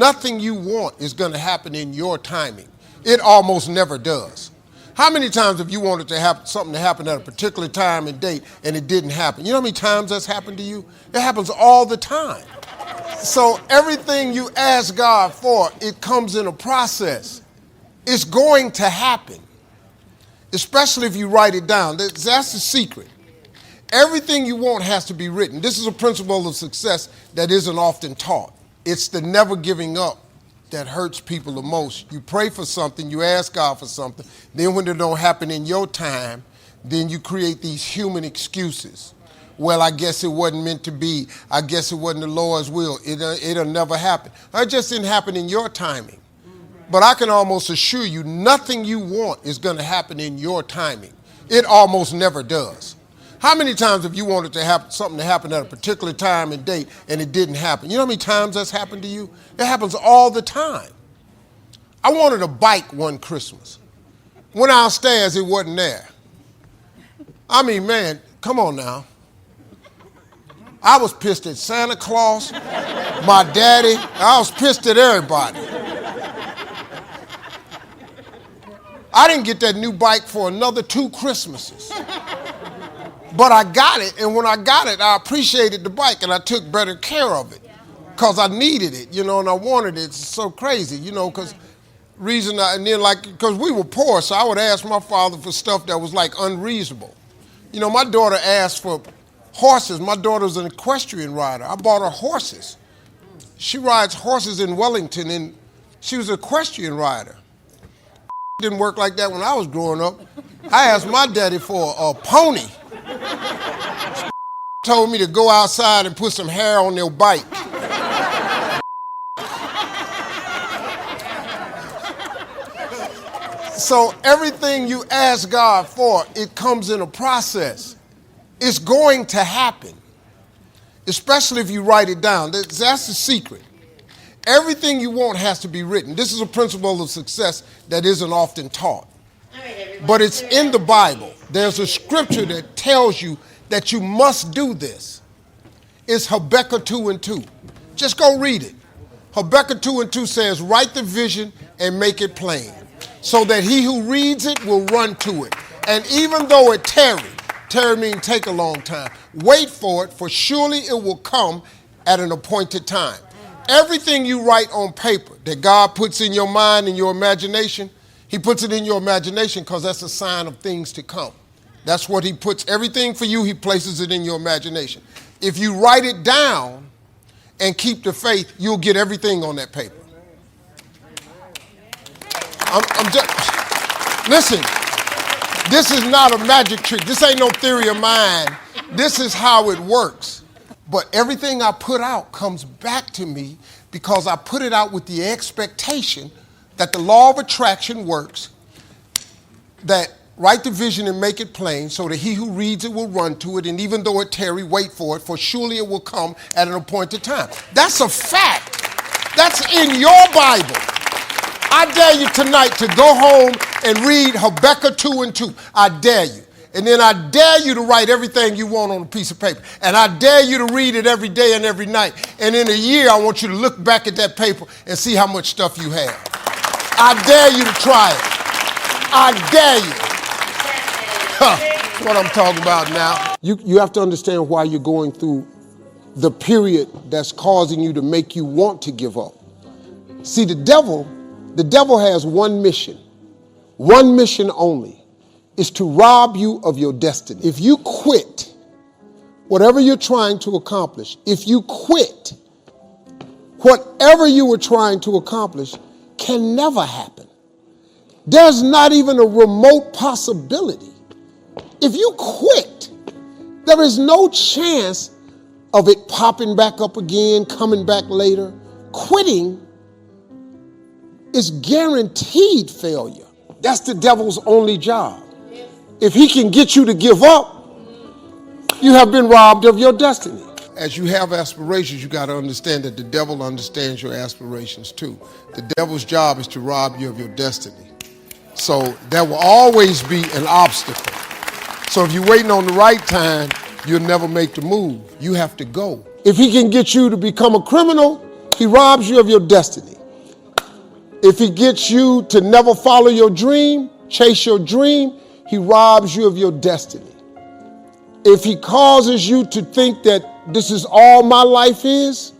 nothing you want is going to happen in your timing. It almost never does. How many times have you wanted to have something to happen at a particular time and date and it didn't happen? You know how many times that's happened to you? It happens all the time. So everything you ask God for, it comes in a process. It's going to happen, especially if you write it down. That's the secret. Everything you want has to be written. This is a principle of success that isn't often taught. It's the never giving up that hurts people the most. You pray for something, you ask God for something, then when it don't happen in your time, then you create these human excuses. Well, I guess it wasn't meant to be. I guess it wasn't the Lord's will. It'll never happen. It just didn't happen in your timing. But I can almost assure you, nothing you want is going to happen in your timing. It almost never does. How many times have you wanted to have something to happen at a particular time and date and it didn't happen? You know how many times that's happened to you? It happens all the time. I wanted a bike one Christmas. Went downstairs, it wasn't there. I mean, man, come on now. I was pissed at Santa Claus, my daddy. I was pissed at everybody. I didn't get that new bike for another 2 Christmases. But I got it, and when I got it, I appreciated the bike, and I took better care of it because I needed it, and I wanted it. It's so crazy, because because we were poor, so I would ask my father for stuff that was like unreasonable. My daughter asked for horses. My daughter's an equestrian rider. I bought her horses. She rides horses in Wellington, and she was an equestrian rider. Didn't work like that when I was growing up. I asked my daddy for a pony. Told me to go outside and put some hair on their bike. So everything you ask God for, it comes in a process. It's going to happen, especially if you write it down. That's the secret. Everything you want has to be written. This is a principle of success that isn't often taught. But it's in the Bible. There's a scripture that tells you that you must do this. It's Habakkuk 2:2. Just go read it. Habakkuk 2:2 says, write the vision and make it plain, so that he who reads it will run to it. And even though it tarry means take a long time, wait for it, for surely it will come at an appointed time. Everything you write on paper that God puts in your mind and your imagination, he puts it in your imagination because that's a sign of things to come. That's what he puts. Everything for you, he places it in your imagination. If you write it down and keep the faith, you'll get everything on that paper. Listen, this is not a magic trick. This ain't no theory of mine. This is how it works. But everything I put out comes back to me because I put it out with the expectation that the law of attraction works, that write the vision and make it plain so that he who reads it will run to it, and even though it tarry, wait for it, for surely it will come at an appointed time. That's a fact. That's in your Bible. I dare you tonight to go home and read Habakkuk 2:2. I dare you. And then I dare you to write everything you want on a piece of paper. And I dare you to read it every day and every night. And in a year, I want you to look back at that paper and see how much stuff you have. I dare you to try it. I dare you. That's what I'm talking about now. You have to understand why you're going through the period that's causing you to make you want to give up. See, the devil has one mission only, is to rob you of your destiny. If you quit whatever you're trying to accomplish, if you quit, whatever you were trying to accomplish can never happen. There's not even a remote possibility. If you quit, there is no chance of it popping back up again, coming back later. Quitting is guaranteed failure. That's the devil's only job. If he can get you to give up, you have been robbed of your destiny. As you have aspirations, you got to understand that the devil understands your aspirations too. The devil's job is to rob you of your destiny. So there will always be an obstacle. So if you're waiting on the right time, you'll never make the move. You have to go. If he can get you to become a criminal, He robs you of your destiny. If he gets you to never follow your dream, chase your dream, he robs you of your destiny. If he causes you to think that this is all my life is,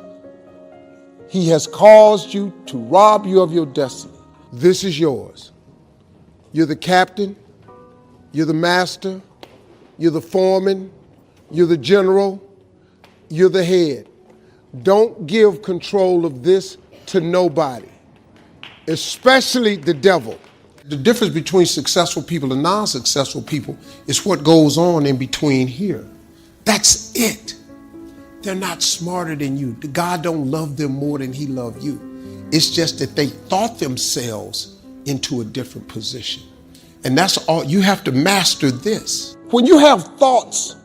he has caused you to rob you of your destiny. This is yours. You're the captain, you're the master, you're the foreman, you're the general, you're the head. Don't give control of this to nobody, especially the devil. The difference between successful people and non-successful people is what goes on in between here. That's it. They're not smarter than you. God don't love them more than he loved you. It's just that they thought themselves into a different position. And that's all. You have to master this. When you have thoughts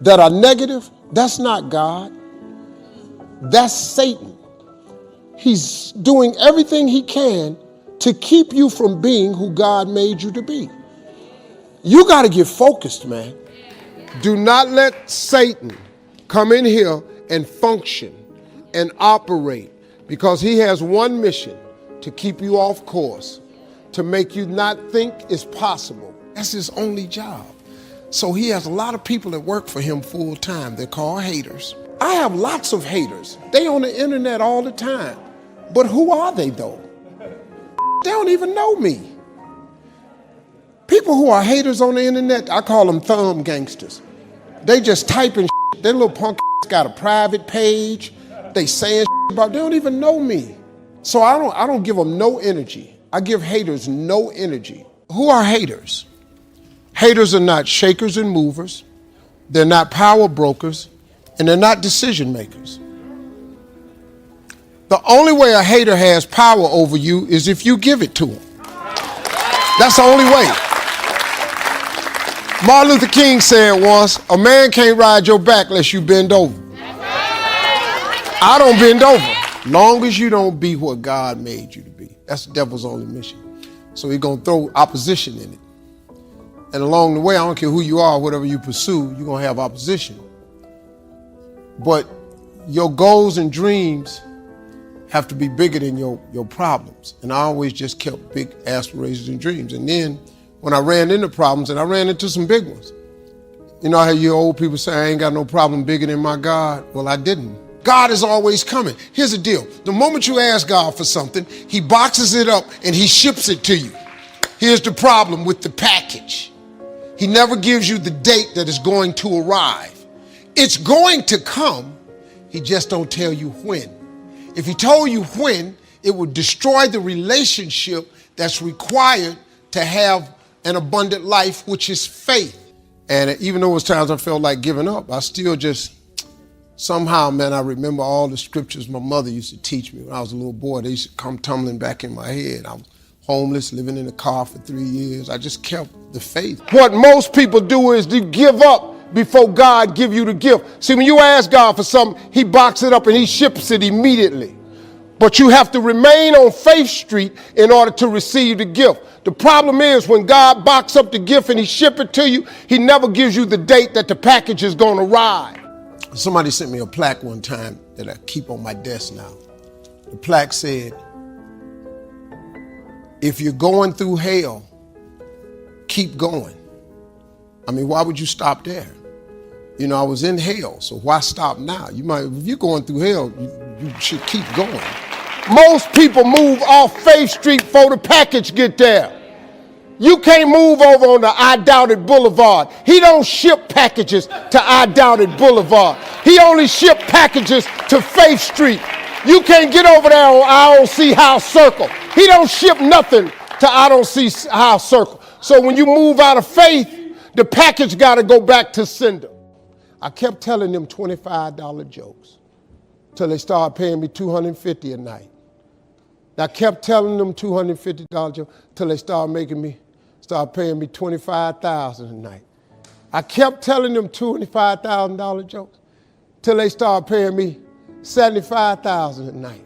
that are negative, that's not God. That's Satan. He's doing everything he can to keep you from being who God made you to be. You got to get focused, man. Do not let Satan come in here and function and operate, because he has one mission: to keep you off course, to make you not think it's possible. That's his only job. So he has a lot of people that work for him full time. They're called haters. I have lots of haters. They on the internet all the time. But who are they though? They don't even know me. People who are haters on the internet, I call them thumb gangsters. They just typing shit. Their little punk got a private page. They saying shit about, they don't even know me. So I don't give them no energy. I give haters no energy. Who are haters? Haters are not shakers and movers. They're not power brokers, and they're not decision makers. The only way a hater has power over you is if you give it to him. That's the only way. Martin Luther King said once, a man can't ride your back unless you bend over. I don't bend over. Long as you don't be what God made you to be. That's the devil's only mission. So he's going to throw opposition in it. And along the way, I don't care who you are, whatever you pursue, you're going to have opposition. But your goals and dreams have to be bigger than your problems. And I always just kept big aspirations and dreams. And then when I ran into problems, and I ran into some big ones. You know how you old people say, I ain't got no problem bigger than my God? Well, I didn't. God is always coming. Here's the deal. The moment you ask God for something, he boxes it up and he ships it to you. Here's the problem with the package. He never gives you the date that it's going to arrive. It's going to come. He just don't tell you when. If he told you when, it would destroy the relationship that's required to have an abundant life, which is faith. And even though it was times I felt like giving up, I still just, somehow, man, I remember all the scriptures my mother used to teach me when I was a little boy. They used to come tumbling back in my head. I was homeless, living in a car for 3 years. I just kept the faith. What most people do is they give up before God give you the gift. See, when you ask God for something, he boxes it up and he ships it immediately. But you have to remain on Faith Street in order to receive the gift. The problem is when God boxes up the gift and he ship it to you, he never gives you the date that the package is going to arrive. Somebody sent me a plaque one time that I keep on my desk now. The plaque said, if you're going through hell, keep going. I mean, why would you stop there? You know, I was in hell, so why stop now? If you're going through hell, you should keep going. Most people move off Faith Street before the package get there. You can't move over on the I Doubted Boulevard. He don't ship packages to I Doubted Boulevard. He only ship packages to Faith Street. You can't get over there on I Don't See House Circle. He don't ship nothing to I Don't See House Circle. So when you move out of faith, the package got to go back to sender. I kept telling them $25 jokes till they started paying me $250 a night. I kept telling them $250 jokes till they started paying me $25,000 a night. I kept telling them $25,000 jokes till they started paying me $75,000 a night.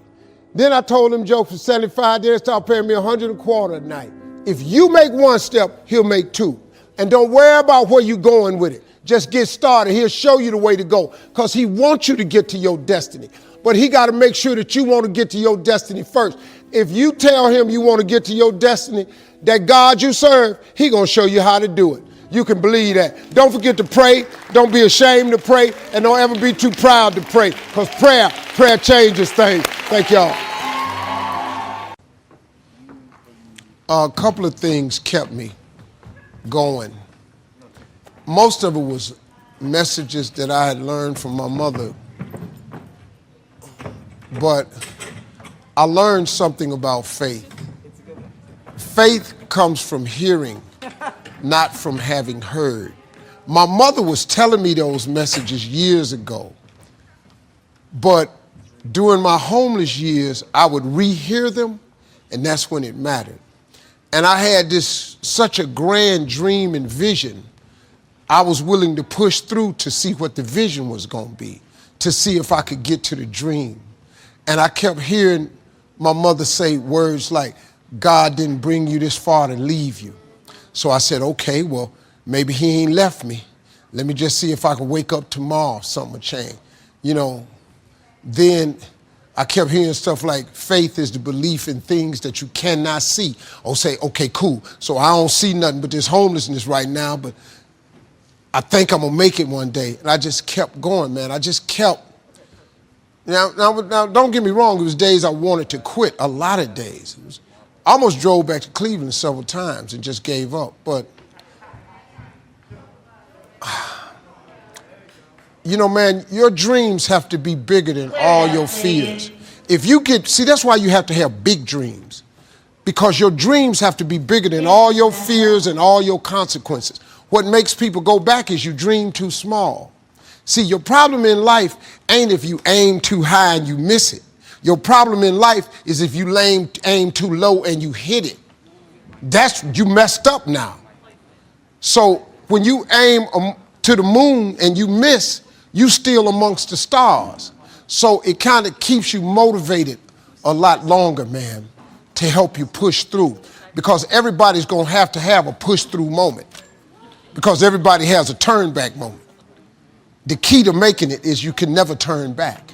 Then I told them jokes for $75, then they started paying me $125 a night. If you make one step, he'll make two. And don't worry about where you're going with it. Just get started. He'll show you the way to go because he wants you to get to your destiny. But he got to make sure that you want to get to your destiny first. If you tell him you want to get to your destiny, that God you serve, he going to show you how to do it. You can believe that. Don't forget to pray. Don't be ashamed to pray. And don't ever be too proud to pray. Because prayer changes things. Thank y'all. A couple of things kept me going. Most of it was messages that I had learned from my mother. But I learned something about faith. Faith comes from hearing, not from having heard. My mother was telling me those messages years ago, but during my homeless years, I would rehear them, and that's when it mattered. And I had such a grand dream and vision, I was willing to push through to see what the vision was going to be, to see if I could get to the dream. And I kept hearing my mother say words like, God didn't bring you this far to leave you. So I said, okay, well, maybe he ain't left me. Let me just see if I can wake up tomorrow, something will change. You know, then I kept hearing stuff like faith is the belief in things that you cannot see. Or say, okay, cool. So I don't see nothing but this homelessness right now, but I think I'm gonna make it one day. And I just kept going, man. I just kept. Now, don't get me wrong, it was days I wanted to quit, a lot of days. I almost drove back to Cleveland several times and just gave up. But, you know, man, your dreams have to be bigger than all your fears. If you see, that's why you have to have big dreams. Because your dreams have to be bigger than all your fears and all your consequences. What makes people go back is you dream too small. See, your problem in life ain't if you aim too high and you miss it. Your problem in life is if you aim too low and you hit it. You messed up now. So when you aim to the moon and you miss, you still amongst the stars. So it kind of keeps you motivated a lot longer, man, to help you push through. Because everybody's going to have a push through moment. Because everybody has a turn back moment. The key to making it is you can never turn back.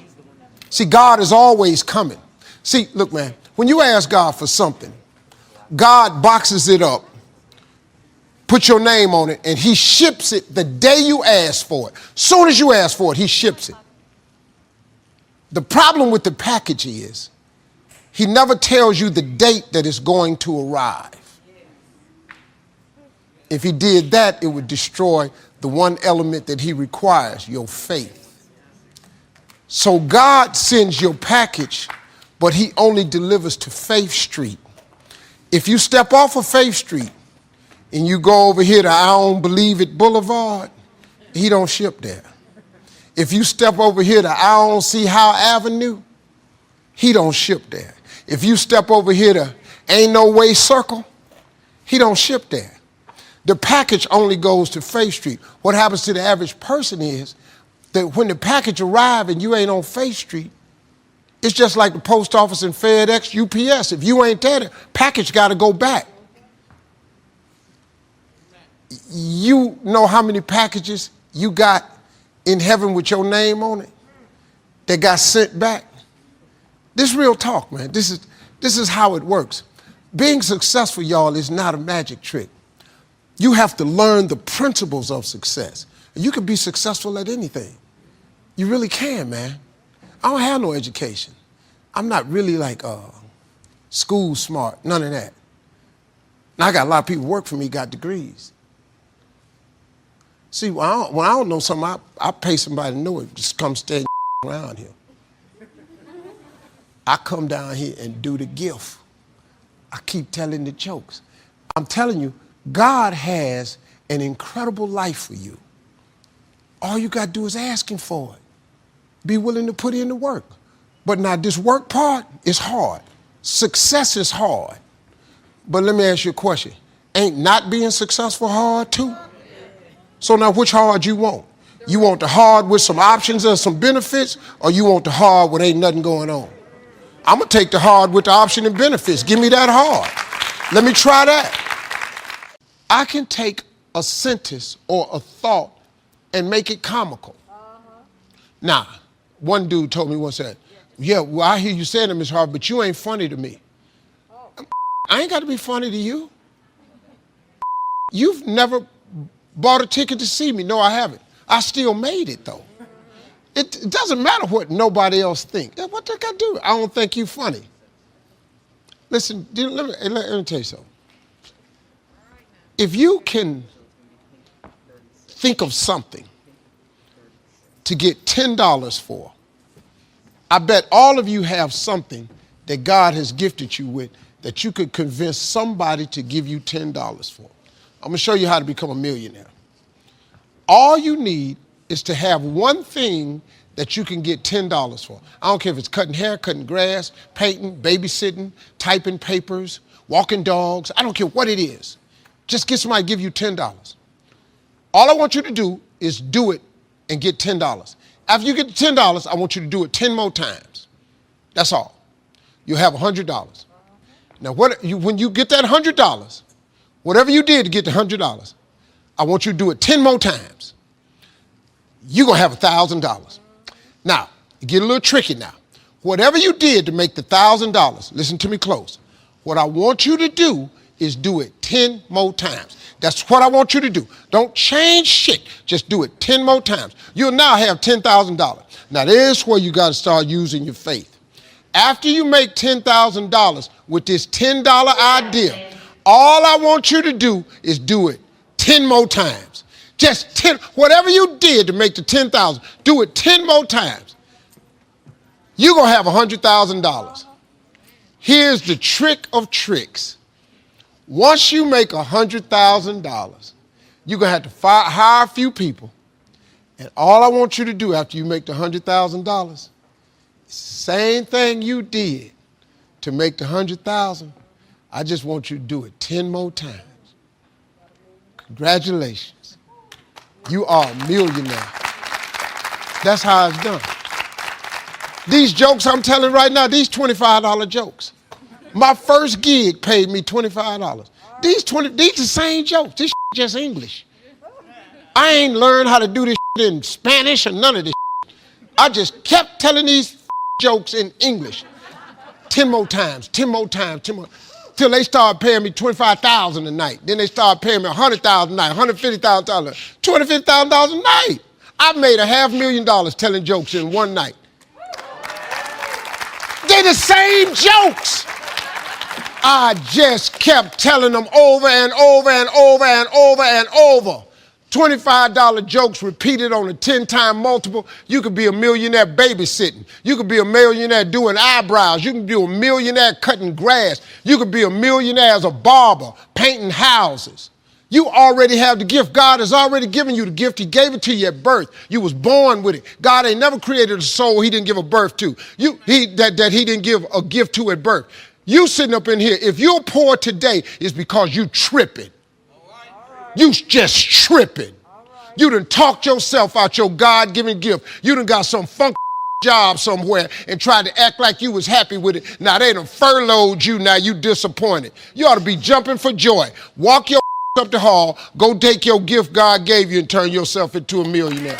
See, God is always coming. See, look, man, when you ask God for something, God boxes it up, put your name on it, and he ships it the day you ask for it. Soon as you ask for it, he ships it. The problem with the package is he never tells you the date that it's going to arrive. If he did that, it would destroy the one element that he requires, your faith. So God sends your package, but he only delivers to Faith Street. If you step off of Faith Street and you go over here to I Don't Believe It Boulevard, he don't ship there. If you step over here to I Don't See How Avenue, he don't ship there. If you step over here to Ain't No Way Circle, he don't ship there. The package only goes to Faith Street. What happens to the average person is that when the package arrives and you ain't on Faith Street, it's just like the post office and FedEx, UPS. If you ain't there, the package got to go back. You know how many packages you got in heaven with your name on it that got sent back? This is real talk, man. This is how it works. Being successful, y'all, is not a magic trick. You have to learn the principles of success. You can be successful at anything. You really can, man. I don't have no education. I'm not really like school smart, none of that. Now I got a lot of people work for me, got degrees. See, when I don't know something, I pay somebody to know it. Just come stay around here. I come down here and do the gift. I keep telling the jokes. I'm telling you, God has an incredible life for you. All you got to do is ask him for it. Be willing to put in the work. But now this work part is hard. Success is hard. But let me ask you a question. Ain't not being successful hard too? So now which hard you want? You want the hard with some options and some benefits, or you want the hard with ain't nothing going on? I'm going to take the hard with the option and benefits. Give me that hard. Let me try that. I can take a sentence or a thought and make it comical. Now, one dude told me once that, Yeah, well, I hear you saying it, Miss Harvey, but you ain't funny to me. I ain't got to be funny to you. You've never bought a ticket to see me. No, I haven't. I still made it, though. It doesn't matter what nobody else thinks. What they got to do? I don't think you funny. Listen, let me tell you something. If you can think of something to get $10 for, I bet all of you have something that God has gifted you with that you could convince somebody to give you $10 for. I'm gonna show you how to become a millionaire. All you need is to have one thing that you can get $10 for. I don't care if it's cutting hair, cutting grass, painting, babysitting, typing papers, walking dogs. I don't care what it is. Just get somebody to give you $10. All I want you to do is do it and get $10. After you get the $10, I want you to do it 10 more times. That's all. You'll have $100. Now, when you get that $100, whatever you did to get the $100, I want you to do it 10 more times. You're going to have $1,000. Now, it get a little tricky now. Whatever you did to make the $1,000, listen to me close. What I want you to do is do it 10 more times. That's what I want you to do. Don't change shit. Just do it 10 more times. You'll now have $10,000. Now, there's where you got to start using your faith. After you make $10,000 with this $10 idea, all I want you to do is do it 10 more times. Just 10, whatever you did to make the 10,000, do it 10 more times. You're going to have $100,000. Here's the trick of tricks. Once you make $100,000, you're going to have to hire a few people. And all I want you to do after you make the $100,000, same thing you did to make the $100,000, I just want you to do it 10 more times. Congratulations. You are a millionaire. That's how it's done. These jokes I'm telling right now, these $25 jokes. My first gig paid me $25. These the same jokes. This just English. I ain't learned how to do this in Spanish or none of this. I just kept telling these jokes in English. 10 more times, 10 more times, 10 more. Till they started paying me $25,000 a night. Then they started paying me $100,000 a night, $150,000, $250,000 a night. I made $500,000 telling jokes in one night. They're the same jokes. I just kept telling them over and over and over and over and over. $25 jokes repeated on a 10-time multiple. You could be a millionaire babysitting. You could be a millionaire doing eyebrows. You can be a millionaire cutting grass. You could be a millionaire as a barber, painting houses. You already have the gift. God has already given you the gift. He gave it to you at birth. You was born with it. God ain't never created a soul he didn't give a birth to. That he didn't give a gift to at birth. You sitting up in here, if you're poor today, it's because you tripping. You just tripping. You done talked yourself out your God-given gift. You done got some funky job somewhere and tried to act like you was happy with it. Now they done furloughed you, now you disappointed. You ought to be jumping for joy. Walk your up the hall, go take your gift God gave you and turn yourself into a millionaire.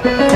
you.